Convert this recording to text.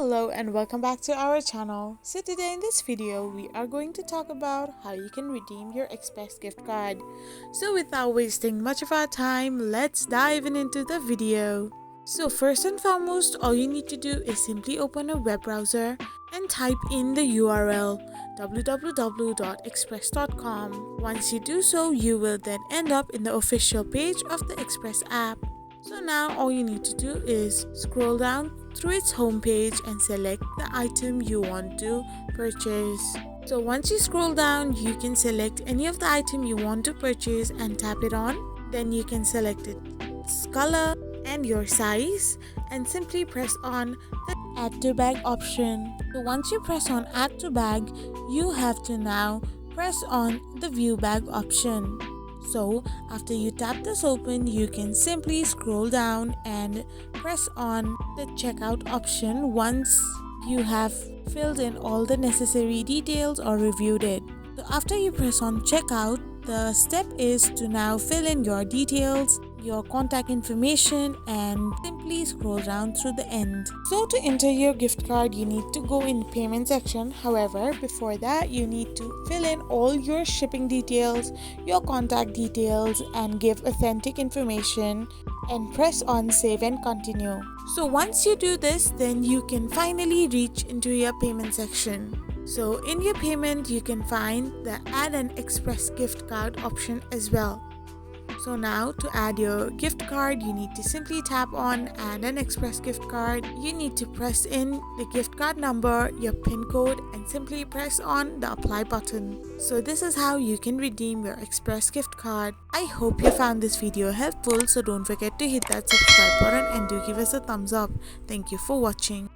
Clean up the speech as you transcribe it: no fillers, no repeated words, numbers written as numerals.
Hello and welcome back to our channel. So today in this video we are going to talk about how you can redeem your Express gift card. So without wasting much of our time, let's dive into the video. So first and foremost, all you need to do is simply open a web browser and type in the URL www.express.com. Once you do so, you will then end up in the official page of the Express app. So now all you need to do is scroll down through its homepage and select the item you want to purchase. So once you scroll down, you can select any of the item you want to purchase and tap it on. Then you can select its color and your size and simply press on the add to bag option. So once you press on add to bag, you have to now press on the view bag option. So after you tap this open, you can simply scroll down and press on the checkout option once you have filled in all the necessary details or reviewed it. So after you press on checkout, the step is to now fill in your details, your contact information, and simply scroll down through the end. So to enter your gift card, you need to go in the payment section. However, before that, you need to fill in all your shipping details, your contact details, and give authentic information and press on save and continue. So once you do this, then you can finally reach into your payment section. So in your payment, you can find the add an express gift card option as well. So now to add your gift card, you need to simply tap on add an express gift card. You need to press in the gift card number, your PIN code, and simply press on the apply button. So this is how you can redeem your express gift card. I hope you found this video helpful, so don't forget to hit that subscribe button and do give us a thumbs up. Thank you for watching.